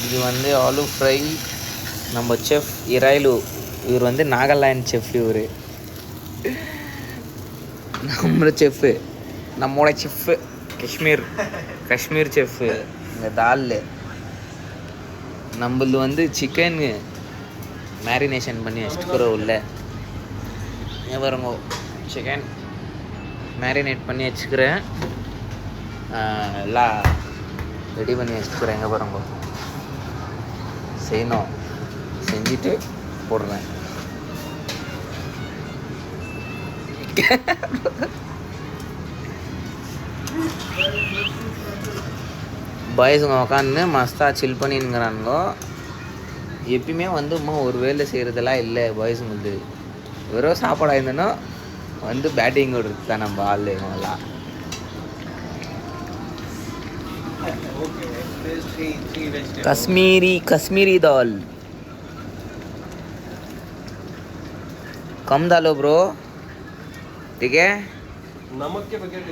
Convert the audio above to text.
இது வந்து ஆலு ஃப்ரை. நம்ம செஃப் இராயிலு, இவர் வந்து நாகாலாண்ட் செஃப். இவர் நம்ம செஃப்பு, நம்மளோட செஃப்பு காஷ்மீர் செஃப்பு. இந்த தால் நம்மளது வந்து சிக்கன் மேரினேஷன் பண்ணி வச்சுக்கிறோம். உள்ள பாருங்க, சிக்கன் மேரினேட் பண்ணி வச்சுக்கிறேன். எல்லாம் ரெடி பண்ணி வச்சுக்கிறேன். எங்கே பாருங்க, செய்யணும், செஞ்சுட்டு போடுறேன். பாய்ஸுங்க உக்காந்து மஸ்தாக சில் பண்ணிங்கிறானுங்கோ. எப்பயுமே வந்து ஒரு வேலை செய்கிறதெல்லாம் இல்லை பாய்ஸுங்களுக்கு. வெறும் சாப்பாடாக இருந்தோன்னா வந்து பேட்டிங் கொடுத்து தான் நம்ம ஆள் இவங்கெல்லாம். कश्मीरी दाल कम डालो ब्रो, ठीक है। नमक के बगैर